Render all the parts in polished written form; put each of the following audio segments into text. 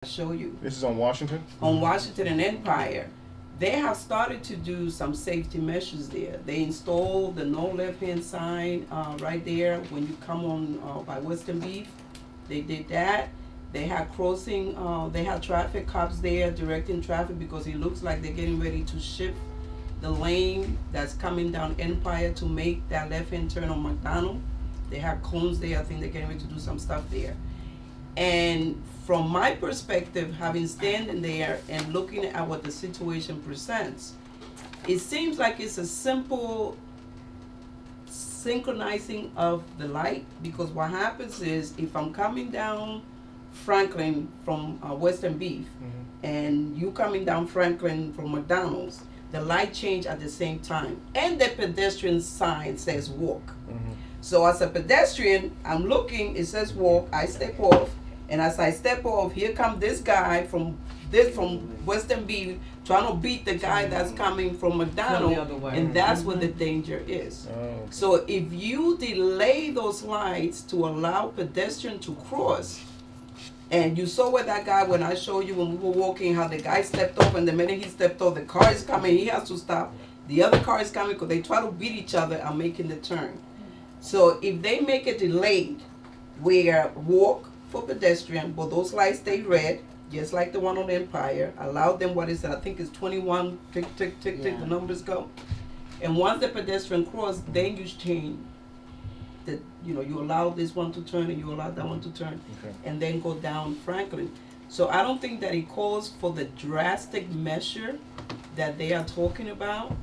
show you. This is on Washington? On Washington and Empire, they have started to do some safety measures there. They installed the no left-hand sign right there when you come on by Western Beef. They did that. They had crossing, they had traffic cops there directing traffic because it looks like they're getting ready to shift the lane that's coming down Empire to make that left-hand turn on McDonald. They have cones there. I think they're getting ready to do some stuff there. And from my perspective, having standing there and looking at what the situation presents, it seems like it's a simple synchronizing of the light, because what happens is if I'm coming down Franklin from Western Beef and you coming down Franklin from McDonald's, the light change at the same time, and the pedestrian sign says walk. So as a pedestrian, I'm looking, it says walk, I step off, and as I step off, here comes this guy from Western Beef trying to beat the guy that's coming from McDonald, and that's where the danger is. So if you delay those lights to allow pedestrian to cross, and you saw where that guy, when I showed you when we were walking, how the guy stepped off, and the minute he stepped off, the car is coming, he has to stop. The other car is coming because they try to beat each other and making the turn. So if they make it delayed, where walk for pedestrian, but those lights stay red, just like the one on Empire, allow them, what is it, I think it's 21, tick, tick, tick, tick, the numbers go. And once the pedestrian cross, then you change the, you allow this one to turn and you allow that one to turn, and then go down Franklin. So I don't think that it calls for the drastic measure that they are talking about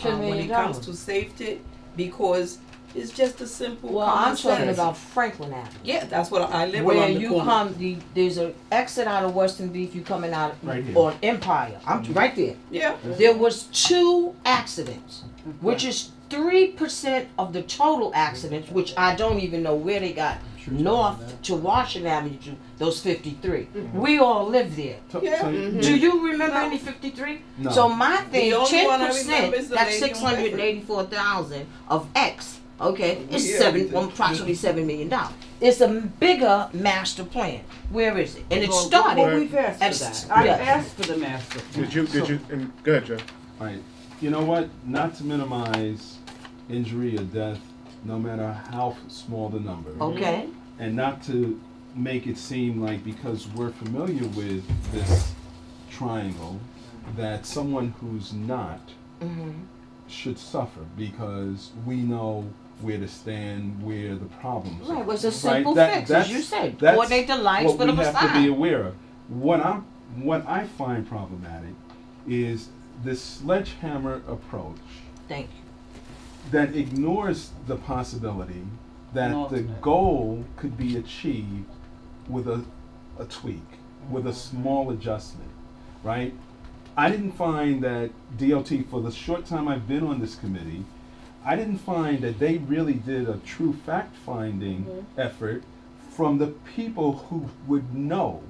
when it comes to safety, because it's just a simple I'm talking about Franklin Avenue. Yeah, that's what I live where around the you corner. come, there's an exit out of Western Beef, you coming out Right here. on Empire. I'm right there. Yeah. There was 2 accidents, which is 3% of the total accidents, which I don't even know where they got north to Washington Avenue to those 53. We all live there. Yeah. Do you remember any 53? No. So my thing, The only one I remember 10%, is the that's lady on Bedford. 684,000 of X. Okay, it's Yeah. approximately $7 million. It's a bigger master plan. Where is it? And it started. Well, we've asked for that. I've asked for the master plan. Go ahead, Joe. All right. You know what? Not to minimize injury or death, no matter how small the number. Okay. And not to make it seem like because we're familiar with this triangle, that someone who's not should suffer, because we know where to stand, where the problems are. Right, it was a simple That- fix, as you said. that's Coordinate the lights, what put we them have to be aside. aware of. What I find problematic is this sledgehammer approach Thank you. that ignores the possibility that the goal could be achieved with a tweak, with a small adjustment, right? I didn't find that DOT, for the short time I've been on this committee, I didn't find that they really did a true fact-finding effort from the people who would know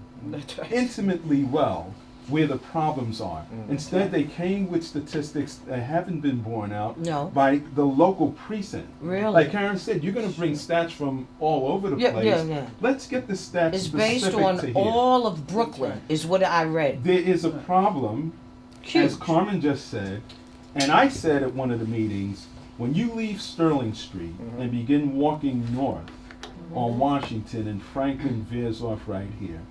intimately well where the problems are. Instead, they came with statistics that haven't been borne out No. by the local precinct. Really? Like Karen said, you're going to bring stats from all over the Yeah, place. yeah. Let's get the stats It's specific based to on here. all of Brooklyn, is what I read. There is a problem, as Huge. Carmen just said, and I said at one of the meetings, when you leave Sterling Street and begin walking north on Washington and Franklin veers off right here,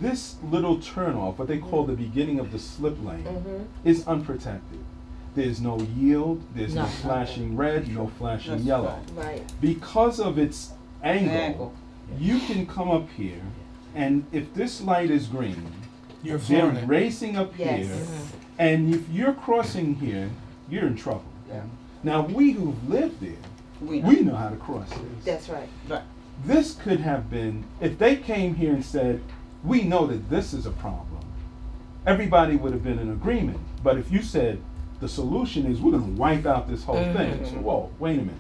this little turnoff, what they call the beginning of the slip lane, is unprotected. There's no yield, there's no flashing red, no flashing yellow. Right. Because of its angle, you can come up here, and if this light is green, You're they're flaring it. racing up Yes. here, and if you're crossing here, you're in trouble. Now, we who've lived there, we know how to cross this. That's right. This could have been, if they came here and said, we know that this is a problem, everybody would have been in agreement. But if you said, the solution is we're going to wipe out this whole thing, so, whoa, wait a minute.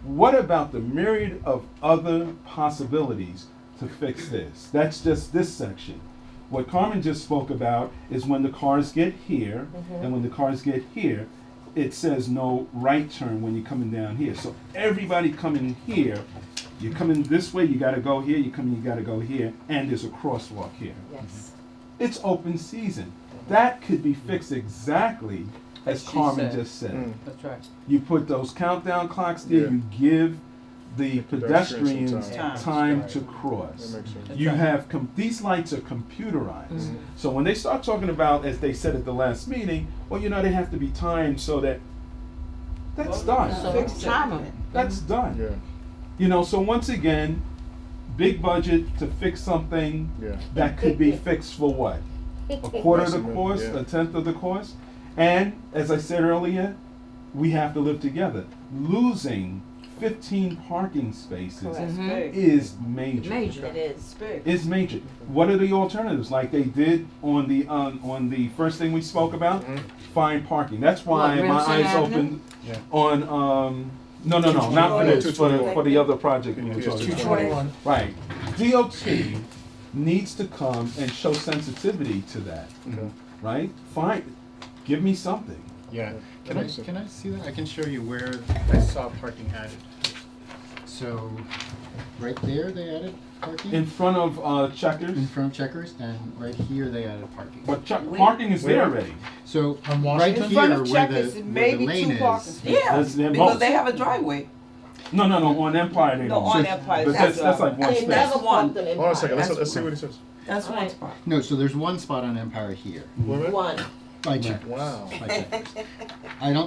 What about the myriad of other possibilities to fix this? That's just this section. What Carmen just spoke about is when the cars get here, and when the cars get here, it says no right turn when you're coming down here. So everybody coming here, you're coming this way, you gotta go here, you come in, you gotta go here, and there's a crosswalk here. Yes. it's open season. That could be fixed exactly as As she Carmen said. just said. That's right. You put those countdown clocks there, Yeah. you give the Pedestrians pedestrians some time time. to cross. That makes sense. That's You right. have, these lights are computerized. Mhm. So when they start talking about, as they said at the last meeting, well, you know, they have to be timed so that, that's done. So Fix it. time on it. That's done. Yeah, You know, so once again, big budget to fix something yeah. that could be fixed for what? A quarter of the Estimate, cost, yeah. a tenth of the cost? And, as I said earlier, we have to live together. Losing 15 parking spaces That's Mhm. big. is major. Major. It is. It's big. Is major. What are the alternatives? Like they did on the first thing we spoke about, Mhm. find parking. That's why What, my Remsen eyes Avenue? opened Yeah. on not for Oh, this, for 221. the other project we were Yes, talking about. 221. Right. DOT needs to come and show sensitivity to that. Okay. Right? Fine. Give me something. Yeah, That can I, makes sense. can I see that? I can show you where I saw parking added. So, right there, they added parking? In front of In Checkers. front of Checkers, and right here, they added parking. But parking is there Where? already. So, On right Washington? In here, front of where Checkers, the, it where may the be lane two parking is, spaces. Yeah, That's their because most. they have a driveway. No, on Empire they No, don't. on So- Empire, But that's that's like one They space. never one. parked in Hold on a second, Empire. let's see what he says. That's one Right. spot. no, so there's one spot on Empire here, Wait a minute. One. by Checkers. Wow. By Checkers.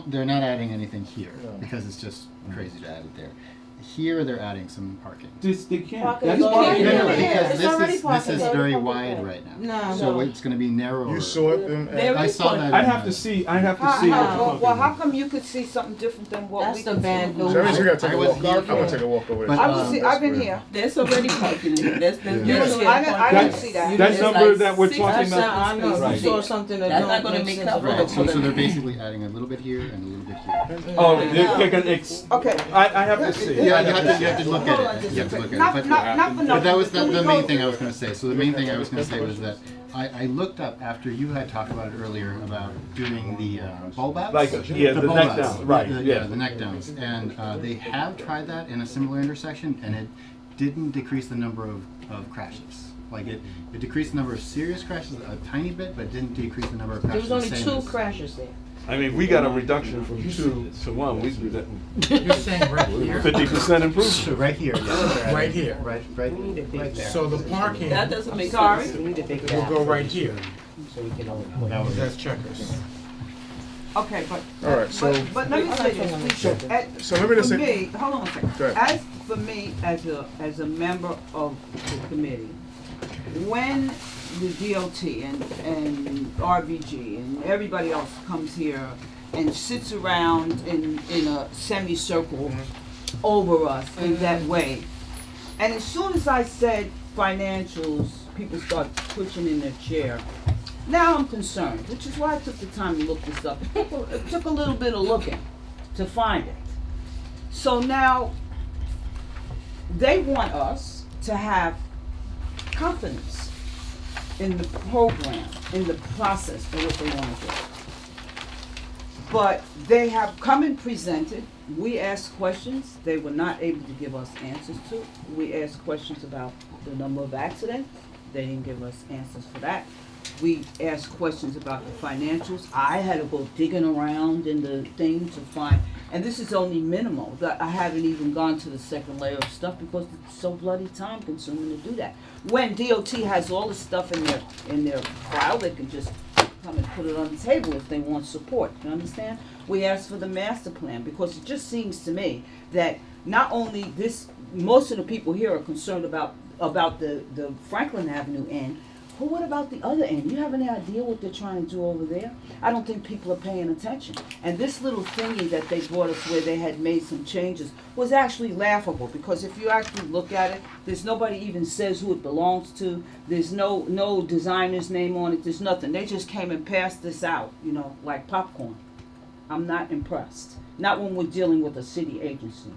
they're not adding anything here, No. because it's just crazy to add it there. Here, they're adding some parking. They can't. Parking That's is parking. already No, there. no, Yeah, because it's this already is parking. very Parking wide there. right now. No. So it's gonna be narrower. You saw it in. There I is saw one. that. I'd in have to the- see. I'd have to How, see. how come you could see something different than what That's we the could see? van. So that means we gotta take I a was walk. here I wanna for- take a walk over there. But, I was see, I've been That's here. There's already parking there. There's Yeah. I parking. didn't see that. That It's number like that we're 6 talking That's or about. I know. seven You Right. saw something that That's don't not gonna make make sense up at for all. Right, so they're basically adding a little bit here and a little bit here. Oh, they're gonna Okay. I have to see. Yeah, you have to look at it. You have to look at it. Not for But nothing. that was the Can we main go thing I through- was gonna say. So the main thing I was gonna say was that I looked up after you had talked about it earlier about doing the bulb outs. Like, yeah, the bulb neck outs. down, right, Yeah, yeah. the neck downs. And they have tried that in a similar intersection, and it didn't decrease the number of crashes. Like it decreased the number of serious crashes a tiny bit, but didn't decrease the number of There crashes. was only the same two as- crashes there. I mean, we got a reduction from 2 to 1. We do that. You're saying right here? 50% So improvement. right here, yeah. Right here. Right there. So the parking That doesn't make Sorry. sense. will go right here. That was That's Checkers. Okay, but. All right, so- But let me say this, please. So let me just For say. me, hold on a second. Go ahead. As for me, as a member of the committee, when the DOT and RBG and everybody else comes here and sits around in a semicircle over us in that way, and as soon as I said financials, people start twitching in their chair. Now I'm concerned, which is why I took the time to look this up. It took a little bit of looking to find it. So now they want us to have confidence in the program, in the process for what they want to do. But they have come and presented. We asked questions they were not able to give us answers to. We asked questions about the number of accidents. They didn't give us answers for that. We asked questions about the financials. I had to go digging around in the thing to find, and this is only minimal. That I haven't even gone to the second layer of stuff because it's so bloody time consuming to do that. When DOT has all the stuff in their file, they can just come and put it on the table if they want support. You understand? We asked for the master plan because it just seems to me that not only this, most of the people here are concerned about the Franklin Avenue end. But what about the other end? You have any idea what they're trying to do over there? I don't think people are paying attention. And this little thingy that they brought us where they had made some changes was actually laughable because if you actually look at it, there's nobody even says who it belongs to. There's no designer's name on it. There's nothing. They just came and passed this out, like popcorn. I'm not impressed. Not when we're dealing with a city agency.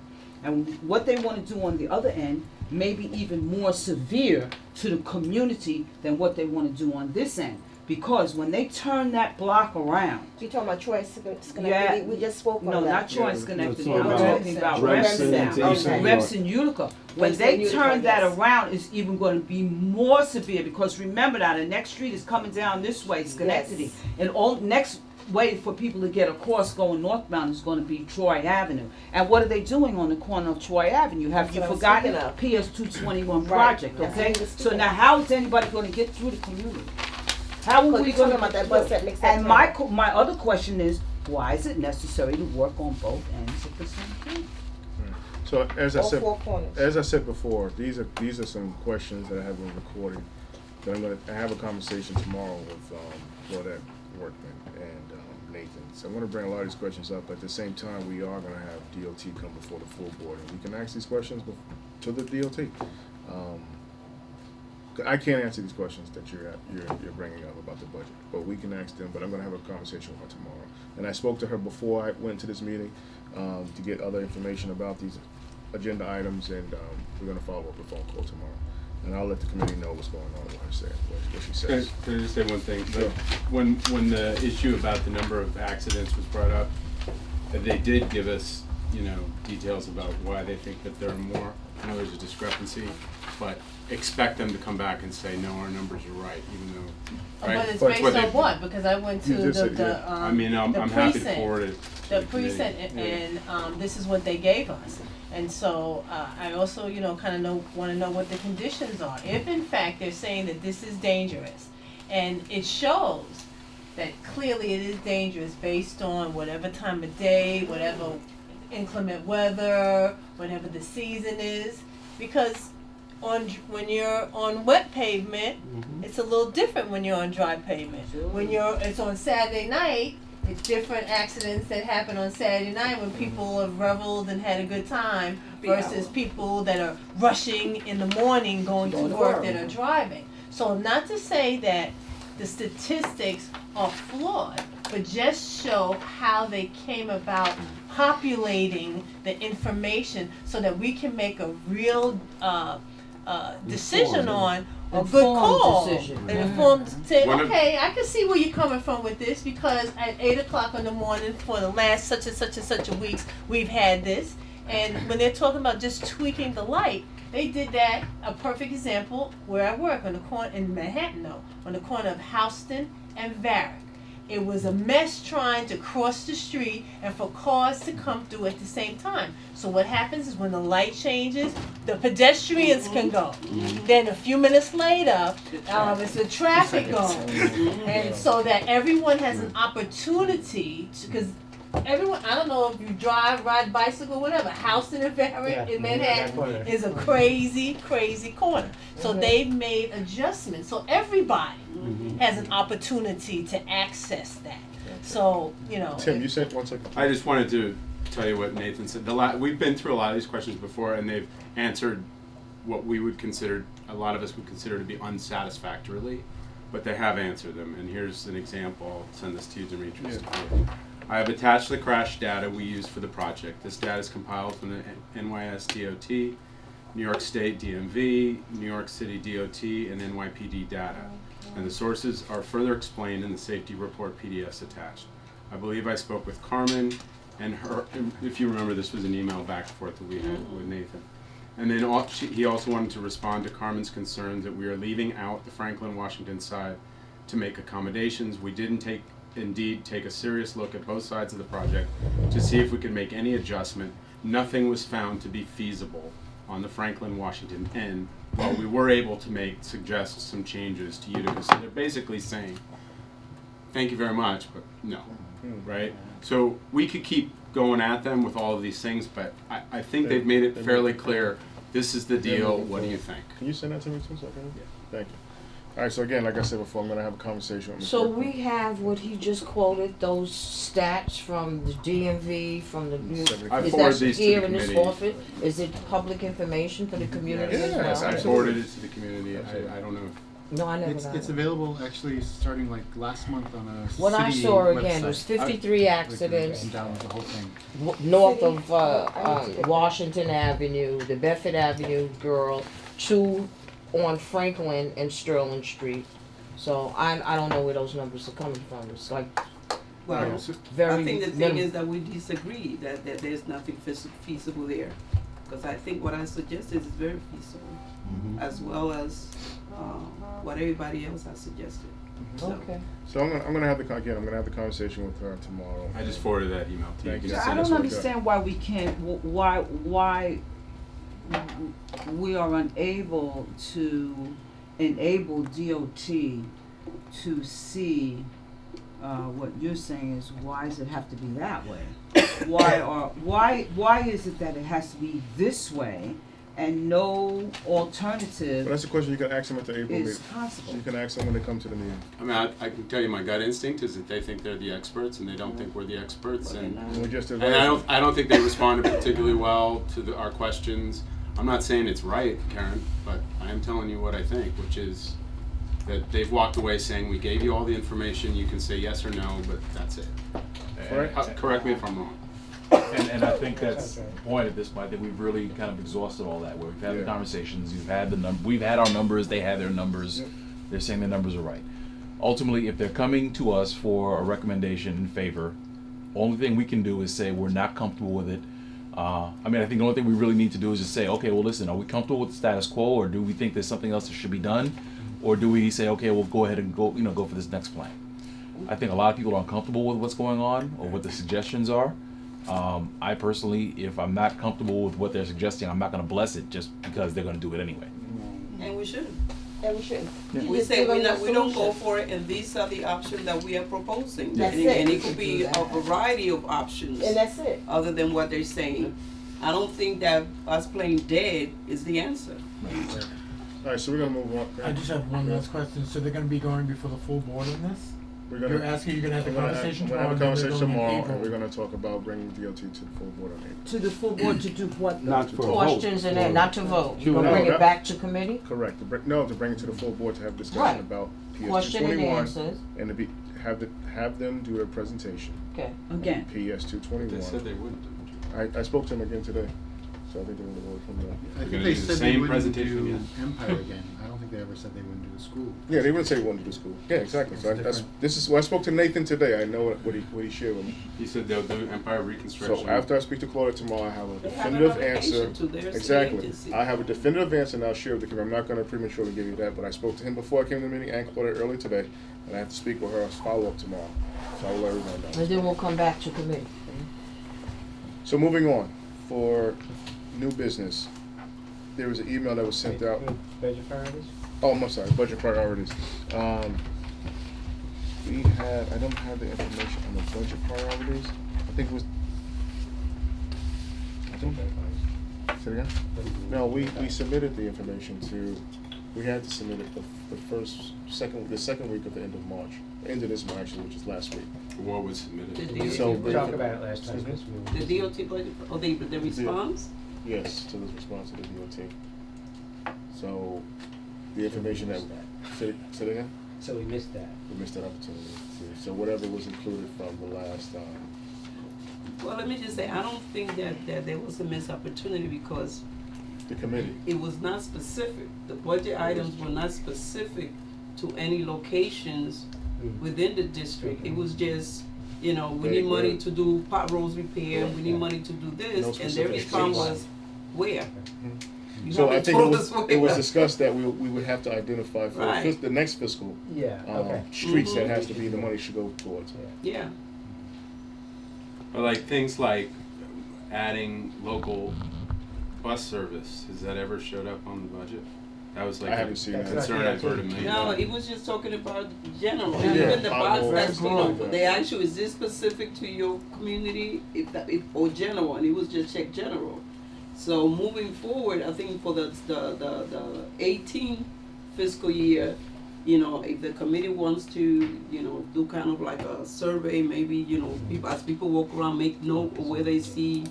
And what they want to do on the other end may be even more severe to the community than what they want to do on this end. because when they turn that block around, You talking about Troy Schenectady? Yeah. We just spoke on no, that. not Troy Yeah, Schenectady, no, I'm it's talking about Remsen and Remsen. Eastern New York. Remsen, Utica. When Remsen, they Utica, turn that yes. around, it's even going to be more severe because remember now the next street is coming down this way, Schenectady, Yes. and all next way for people to get across going northbound is going to be Troy Avenue. And what are they doing on the corner of Troy Avenue? Have That's you what I'm forgotten speaking PS 221 Right. project? That's Okay, what I was so speaking now of. how is anybody going to get through the community? How are Because we you're going talking about that bus that makes that And my other question is, why is it necessary to work on both ends of the same thing? So as I All said, four corners. as I said before, these are some questions that I have been recording. That I'm gonna have a conversation tomorrow with Claudette Workman and Nathan. So I'm gonna bring a lot of these questions up. At the same time, we are gonna have DOT come before the full board, and we can ask these questions to the DOT. I can't answer these questions that you're bringing up about the budget, but we can ask them. But I'm gonna have a conversation with her tomorrow. And I spoke to her before I went to this meeting to get other information about these agenda items, and we're gonna follow up with a phone call tomorrow. And I'll let the committee know what's going on, what she says. Can I just say one thing? Sure. When the issue about the number of accidents was brought up, they did give us, details about why they think that there are more. I know there's a discrepancy, but expect them to come back and say, no, our numbers are right, even though, right? But it's That's based what on they- what? Because I went to You just said, the I mean, I'm the happy to precinct. forward it to The the committee. precinct, Yeah. and this is what they gave us. And so I also, kind of want to know what the conditions are. If in fact they're saying that this is dangerous, and it shows that clearly it is dangerous based on whatever time of day, whatever inclement weather, whatever the season is, because when you're on wet pavement, it's a little different when you're on dry pavement. When it's on Saturday night, it's different accidents that happen on Saturday night when people have reveled and had a good time versus people that are rushing in the morning going to work that are driving. So not to say that the statistics are flawed, but just show how they came about populating the information so that we can make a real decision on a good Informed call. decision. An informed say, One of- okay, I can see where you're coming from with this because at 8 o'clock in the morning for the last such and such and such a weeks we've had this. And when they're talking about just tweaking the light, they did that, a perfect example, where I work on the corner in Manhattan though, on the corner of Houston and Varick. It was a mess trying to cross the street and for cars to come through at the same time. So what happens is when the light changes, the pedestrians can go. Then a few minutes later, it's the traffic goes. And so that everyone has an opportunity, because everyone, I don't know if you drive, ride bicycle, whatever, Houston and Varick in Manhattan is a crazy, crazy corner. So they've made adjustments. So everybody has an opportunity to access that. So, Tim, you said 1 second. I just wanted to tell you what Nathan said. We've been through a lot of these questions before, and they've answered what we would consider, a lot of us would consider to be unsatisfactorily, but they have answered them. And here's an example. I'll send this to you, Demetrius. I have attached the crash data we used for the project. This data is compiled from the NYS DOT, New York State DMV, New York City DOT, and NYPD data. And the sources are further explained in the safety report PDFs attached. I believe I spoke with Carmen and her, if you remember, this was an email back and forth that we had with Nathan. And then he also wanted to respond to Carmen's concerns that we are leaving out the Franklin, Washington side to make accommodations. We didn't indeed take a serious look at both sides of the project to see if we could make any adjustment. Nothing was found to be feasible on the Franklin, Washington end, while we were able to suggest some changes to Utica. So they're basically saying, thank you very much, but no, right? So we could keep going at them with all of these things, but I think they've made it fairly clear, this is the deal, what do you think? Can you send that to me too? Thank you. All right, so again, like I said before, I'm going to have a conversation with Mr. So Workman. we have what he just quoted, those stats from the DMV, from the news. I Is forwarded that these to here the in this committee. office? Is it public information for the community as well? Yes, I absolutely. forwarded it to the community. I don't know. No, I never It's got it's it. available actually starting like last month on a What I city saw again website. was 53 accidents And download the whole thing. north of Washington Avenue, the Bedford Avenue girl, 2 on Franklin and Sterling Street. So I don't know where those numbers are coming from. It's like Well, very I think the thing minimal. is that we disagree, that there's nothing feasible there. Because I think what I suggested is very feasible, as well as what everybody else has suggested. So, Okay. So I'm gonna have the conversation with her tomorrow. I just forwarded that email to you. Thank you. Just I send us don't what you got. understand why we can't, why we are unable to enable DOT to see, what you're saying is, why does it have to be that way? Why is it that it has to be this way and no But alternative that's a question you can ask them at the April is meeting. possible? You can ask them when they come to the meeting. I mean, I can tell you my gut instinct is that they think they're the experts and they don't think we're the experts, and And we just and advised. I don't think they responded particularly well to our questions. I'm not saying it's right, Karen, but I am telling you what I think, which is that they've walked away saying, we gave you all the information, you can say yes or no, but that's it. Right. Correct me if I'm wrong. And I think that's the point at this point. I think we've really kind of exhausted all that, where we've had the Yeah. conversations, we've had our numbers, they had their numbers, they're saying their numbers are right. Ultimately, if they're coming to us for a recommendation in favor, only thing we can do is say we're not comfortable with it. I mean, I think the only thing we really need to do is just say, okay, well, listen, are we comfortable with the status quo, or do we think there's something else that should be done? Or do we say, okay, we'll go ahead and go for this next plan? I think a lot of people are uncomfortable with what's going on or what the suggestions are. I personally, if I'm not comfortable with what they're suggesting, I'm not going to bless it just because they're going to do it anyway. and we shouldn't. And we shouldn't. You We just say give them we the don't go solution. for it, and these are the options that we are proposing. That's and, it. and it could be a variety of options And that's it. other than what they're saying. I don't think that us playing dead is the answer. All right, so we're gonna move on. I just have one last question. So they're gonna be going before the full board on this? We're You're gonna. asking, you're gonna have the I'm gonna conversation we're gonna have a tomorrow, and then conversation they're going in tomorrow, and we're April. gonna talk about bringing DOT to the full board on April. To the full board to do what? though? Not for a vote. Questions and then not to vote. You're gonna No, bring it that- back to committee? Correct. To bring it to the full board to have discussion Right. about PS Question and 221 answers. and to have them do their presentation. Okay. Again. PS They said 221. they wouldn't. I spoke to them again today, so I think they would have voted from there. I You're think gonna they do the said same they wouldn't presentation do again? Empire again. I don't think they ever said they wouldn't do the school. Yeah, they wouldn't say they wanted to do school. Yeah, exactly. So this is. Well, I spoke to Nathan today. I know what he shared with me. He said they'll do Empire Reconstruction. So after I speak to Claudia tomorrow, I have a They have an definitive answer. obligation to their city Exactly. agency. I have a definitive answer, and I'll share with the committee. I'm not going to prematurely give you that, but I spoke to him before I came to the meeting and Claudia early today, and I have to speak with her as follow-up tomorrow. So I will let everyone know. And then we'll come back to committee. So moving on, for new business, there was an email that was sent out. Budget priorities? Oh, I'm sorry, budget priorities. I don't have the information on the budget priorities. I think it was, say it again? No, we submitted the information we had to submit it the second week of the end of March. End of this March, actually, which is last week. What was submitted? The DOT So- We talked about it last time. Excuse The DOT budget, or the response? Yes, to the response to the DOT. So, the information that, say it again? So we missed that. We missed that opportunity. So whatever was included from the last, Well, let me just say, I don't think that there was a missed opportunity because the committee. it was not specific. The budget items were not specific to any locations within the district. It was just, we need money to do potholes repair, we need money to do this, No and their specific response dates. was, where? You So I haven't think told us it was where. discussed that we would have to identify for Right. the next fiscal, Yeah, okay. streets that Mhm. has to be, the money should go towards. Yeah, But like things like adding local bus service, has that ever showed up on the budget? That was like I a haven't seen that. concern I've heard a million no, times. it was just talking about general, Yeah. even the box Potholes. that's, Right. they asked you, is this specific to your community, or general, and it was just check general. So moving forward, I think for the 18 fiscal year, if the committee wants to, do kind of like a survey, maybe, as people walk around, make note of where they see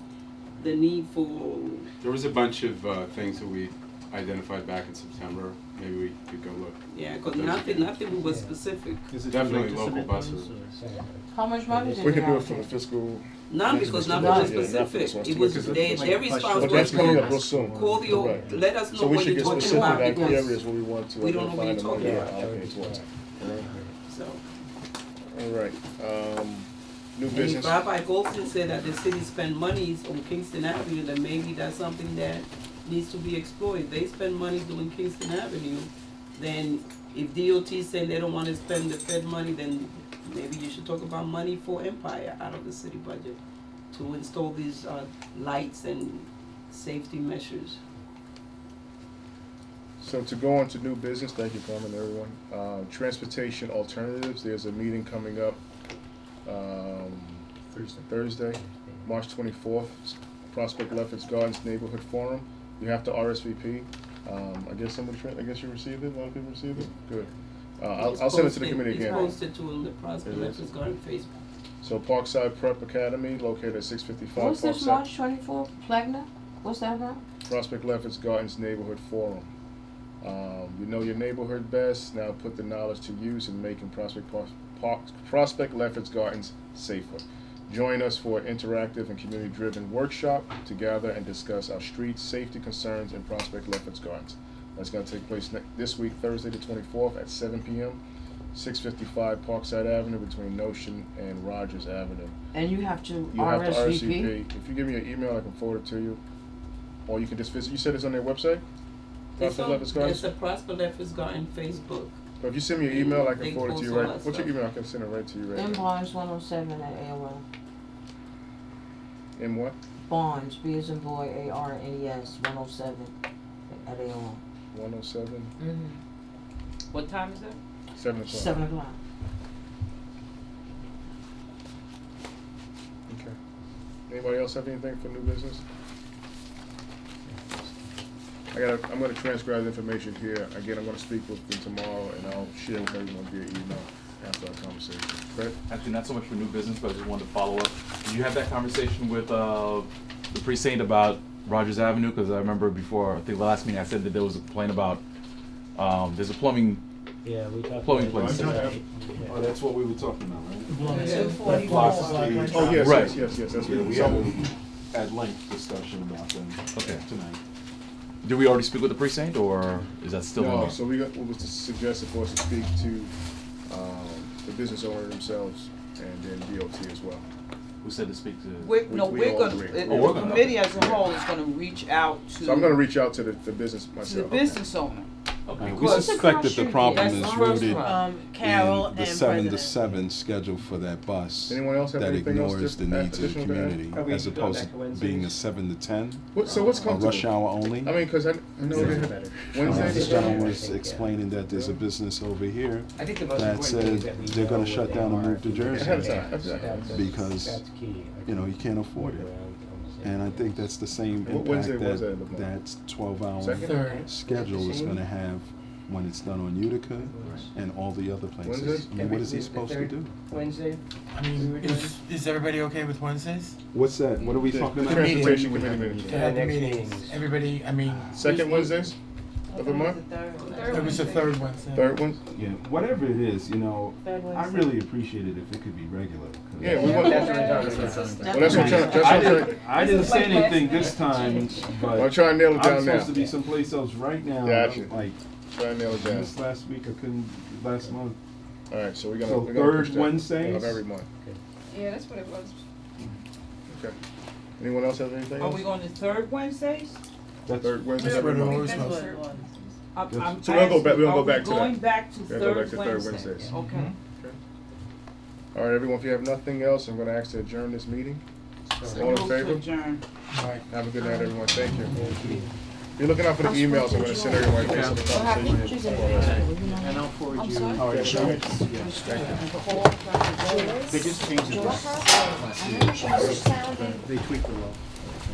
the need for, There was a bunch of things that we identified back in September. Maybe we could go look. yeah, cause nothing was specific. Is it Definitely too late to local submit buses. those, How much money did We they can do it for the allocate? fiscal. None, next because fiscal nothing was year. Yeah, not for this specific. one. It was, Because their response But that's was, coming up real soon. call the, Correct. let us know So we what should you're get talking specific about, areas because where we want to we don't know what identify you're the money talking to about. allocate towards. And All right, new And if business. Rabbi Goldstein said that the city spend monies on Kingston Avenue, then maybe that's something that needs to be explored. If they spend money doing Kingston Avenue, then if DOT say they don't wanna spend the Fed money, then maybe you should talk about money for Empire out of the city budget to install these, lights and safety measures. So to go on to new business, thank you, Carmen, everyone. Transportation alternatives, there's a meeting coming up, Thursday, March 24th, Prospect Lefferts Gardens Neighborhood Forum. You have to RSVP. I guess I guess you received it, a lot of people received it? Good. I'll send it to the committee again. It's posted to on the Prospect It is? Lefferts Garden Facebook. So Parkside Prep Academy, located at 655 What's this Parkside. March 24th, Plagna? What's that about? Prospect Lefferts Gardens Neighborhood Forum. You know your neighborhood best, now put the knowledge to use in making Prospect Lefferts Gardens safer. Join us for an interactive and community-driven workshop to gather and discuss our street safety concerns in Prospect Lefferts Gardens. That's going to take place this week, Thursday the 24th at 7 p.m., 655 Parkside Avenue between Notion and Rogers Avenue. And you have to You have to RSVP? RSVP. If you give me your email, I can forward it to you. Or you can just visit. You said it's on their website? It's Prospect on, Lefferts Gardens? it's the Prospect Lefferts Garden Facebook. But if you send me your email, I They can forward it to you post all right. that What's your stuff. email? I can send it right to you right M now. Barnes 107 at AOL. In what? Barnes, B as in boy, ARNES 107 at AOL. 107, What time is it? 7 o'clock. 7 o'clock. Okay. Anybody else have anything for new business? I'm gonna transcribe the information here. Again, I'm gonna speak with them tomorrow and I'll share with everyone via email after our conversation. Right? Actually, not so much for new business, but I just wanted to follow up. Did you have that conversation with the precinct about Rogers Avenue? Because I remember before, I think the last meeting I said that there was a complaint about, there's a plumbing, Yeah, we talked Plumbing about place. it. Oh, that's what we were talking about, right? Yeah. 244. Oh, yes, Right. yes, that's Yeah, what we so- had a at-length discussion about them Okay. tonight. did we already speak with the precinct, or is that still? No, in so what was suggested for us to speak to, the business owner themselves and then DOT as well. Who said to speak to? We're we all gonna, agree. the Oh, we're gonna- committee as a whole is gonna reach out to. So I'm gonna reach out to the business To the myself. business owner. Okay. We Because- suspect that the problem That's is the first rooted one. Carol in the and 7 to President. 7 schedule for that bus Anyone else have that anything else ignores the to add needs of the additional to add? community, Are we as going opposed back to to Wednesdays? being a 7 to 10, So what's a comfortable? rush hour only. I mean, cause I know Wednesdays are that better. Wednesdays This is gentleman better. was explaining that there's a business over here I think the most that important said thing is that we they're know gonna what shut they down and are move to in Jersey. Ahead of time, advance. exactly. Because, That's key. you know, you can't afford it. And I think that's the same What Wednesday impact was that of the month? that 12-hour Second? Third. schedule is gonna have when it's done on Utica and all the other places. Wednesday? I mean, what is he supposed to do? Wednesday. I mean, is everybody okay with Wednesdays? What's that? What are we talking The about? transportation committee meeting. To have the next meetings. meetings. Everybody, I mean, Second Wednesdays of the month? it was the third Wednesday. Third one? Yeah, whatever it is, you know, Third I Wednesday. really appreciate it if it could be regular. 'cause Yeah, we want, That's what well, we're talking about. that's what I'm trying, that's what I I'm trying. didn't, I didn't say anything this time, Well, but try and nail it I'm down now. supposed to be someplace else right now. Gotcha. Like, Try and nail it down. this last week, I couldn't, last month. Alright, so we're gonna, So we're gonna push third that Wednesdays? of every month. Yeah, that's what it was. Okay. Anyone else have anything Are else? we going to third Wednesdays? That's, Third Wednesday That's every what it month. always That's was. what it was. I'm So we'll go asking, back- we'll go are we back to that. going back to We'll go back third to third Wednesday? Wednesdays. Okay. Alright, everyone, if you have nothing else, I'm gonna ask to adjourn this meeting. All in Move to favor? adjourn. Right. Have a good night, everyone. Thank you. Be looking out for the emails. I'm gonna send everyone based on the conversation. And I'll forward I'm you. sorry? all right, so- They just changed it last week. Sounded They tweaked the law.